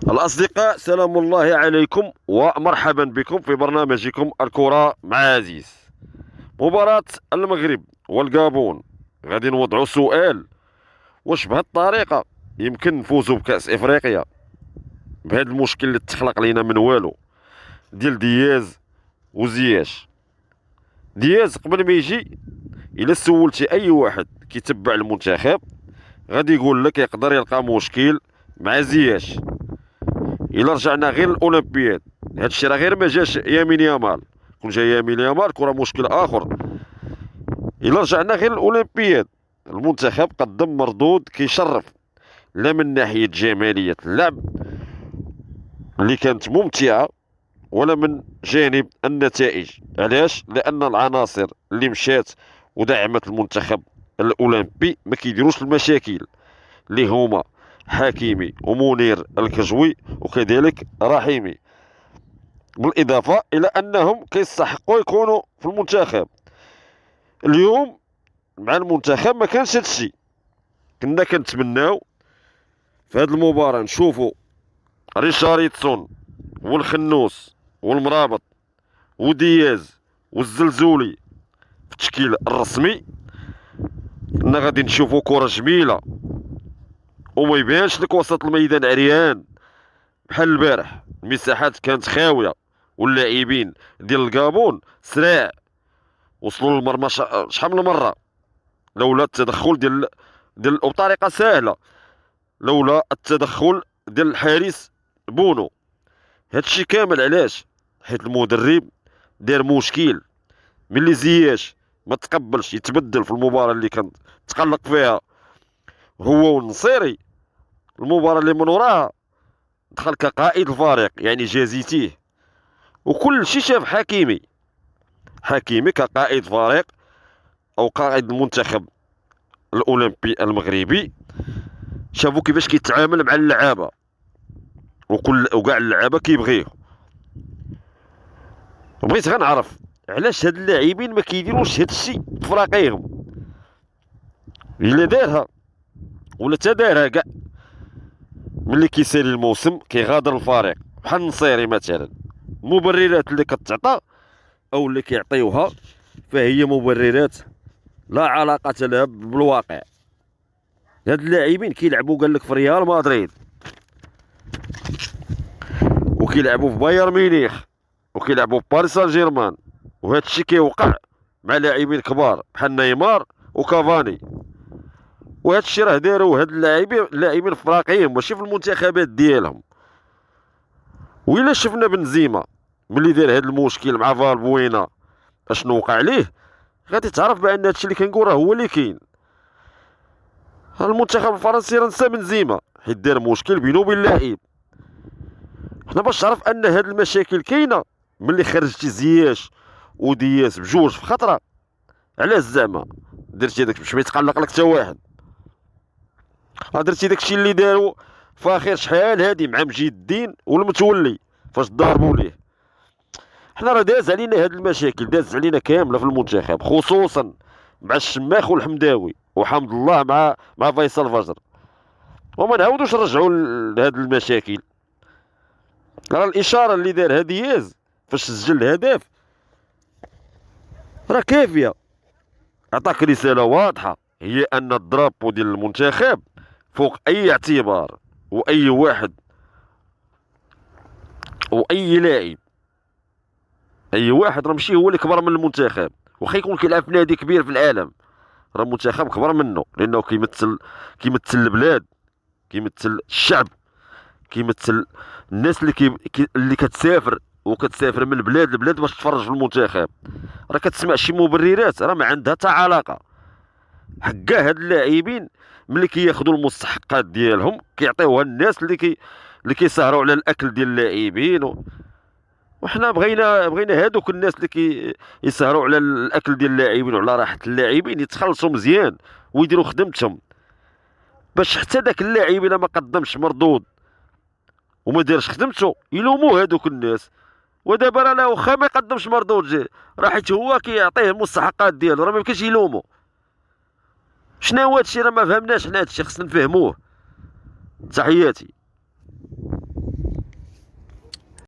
الأصدقاء، سلام الله عليكم ومرحبا بكم في برنامجكم الكرة مع عزيز. مباراة المغرب والغابون غادي نوضعوا سؤال: واش بهذه الطريقة يمكن نفوزوا بكأس إفريقيا بهذا المشكل اللي تخلق لينا من والو ديال دياز وزياش؟ دياز قبل ما يجي، إلا سولتي أي واحد كيتبع المنتخب غادي يقول لك يقدر يلقى مشكل مع زياش. الا رجعنا غير الاولمبياد، هادشي راه غير ما جاش يمين يامال، كون جا يمين يامال كره مشكل اخر. الا رجعنا غير الاولمبياد، المنتخب قدم مردود كيشرف، لا من ناحيه جماليه اللعب اللي كانت ممتعه، ولا من جانب النتائج. علاش؟ لان العناصر اللي مشات ودعمت المنتخب الاولمبي ما كيديروش المشاكل، اللي هما حكيمي ومنير الكجوي وكذلك رحيمي، بالإضافة إلى أنهم كيستحقوا يكونوا في المنتخب. اليوم مع المنتخب ما كانش هادشي. كنا كنتمناو في هاد المباراة نشوفوا ريشاريتسون والخنوس والمرابط ودياز والزلزولي في التشكيل الرسمي. كنا غادي نشوفوا كرة جميلة وما يبانش لك وسط الميدان عريان بحال البارح. المساحات كانت خاويه واللاعبين ديال الكابون سراع، وصلوا للمرمى شحال من مره لولا التدخل ديال بطريقه سهله، لولا التدخل ديال الحارس بونو. هادشي كامل علاش؟ حيت المدرب دار مشكل ملي زياش ما تقبلش يتبدل في المباراه اللي كان تقلق فيها هو والنصيري. المباراه اللي من وراها دخل كقائد الفريق، يعني جازيتيه، وكل شيء شاف حكيمي كقائد فريق او قائد المنتخب الاولمبي المغربي. شافوا كيفاش كيتعامل مع اللعابه، وكاع اللعابه كيبغيه. بغيت غنعرف علاش هاد اللاعبين ما كيديروش هاد الشيء في فراقيهم. الا دارها ولا تدارها كاع ملي كيسالي الموسم كيغادر الفريق، بحال النصيري مثلا، المبررات اللي كتعطى او اللي كيعطيوها فهي مبررات لا علاقة لها بالواقع. هاد اللاعبين كيلعبوا قال لك في ريال مدريد، وكيلعبوا في بايرن ميونخ، وكيلعبوا في باريس سان جيرمان، وهذا الشيء كيوقع مع لاعبين كبار بحال نيمار وكافاني. وهذا الشيء راه داروه هاد اللاعبين في فراقيهم ماشي في المنتخبات ديالهم. وإلا شفنا بنزيما ملي دار هاد المشكل مع فالبوينا اشنو وقع ليه، غادي تعرف بان هادشي اللي كنقول راه هو اللي كاين. المنتخب الفرنسي راه نسى بنزيما حيت دار مشكل بينه وبين اللاعب. حنا باش تعرف ان هاد المشاكل كاينه ملي خرجتي زياش ودياس بجوج في خطره. علاش زعما درتي داك باش ما يتقلق لك حتى واحد؟ درتي داكشي اللي دارو فاخر شحال هادي مع مجيد الدين والمتولي فاش ضاربوا ليه. حنا راه داز علينا هاد المشاكل، داز علينا كامله في المنتخب، خصوصا مع الشماخ والحمداوي وحمد الله مع فيصل فجر، وما نعاودوش نرجعوا لهاد المشاكل. راه الاشاره اللي دارها دياز فاش سجل الهدف راه كافيه، عطاك رساله واضحه، هي ان الدرابو ديال المنتخب فوق اي اعتبار، واي واحد واي لاعب، اي واحد راه ماشي هو اللي كبر من المنتخب، واخا يكون كيلعب في نادي كبير في العالم، راه المنتخب كبر منه، لانه كيمثل البلاد، كيمثل الشعب، كيمثل الناس اللي كتسافر وكتسافر من البلاد لبلاد باش تفرج في المنتخب. راه كتسمع شي مبررات راه ما عندها حتى علاقه. حكا هاد اللاعبين ملي كياخذوا المستحقات ديالهم كيعطيوها الناس اللي كيسهروا على الاكل ديال اللاعبين وحنا بغينا هادوك الناس اللي يسهروا على الاكل ديال اللاعبين وعلى راحه اللاعبين يتخلصوا مزيان ويديروا خدمتهم، باش حتى داك اللاعب الا ما قدمش مردود وما دارش خدمته يلوموا هادوك الناس. ودابا راه واخا ما يقدمش مردود راه حيت هو كيعطيه المستحقات ديالو، راه ما يمكنش يلومو. شنو هو هادشي؟ راه ما فهمناش حنا هادشي، خصنا نفهموه. تحياتي.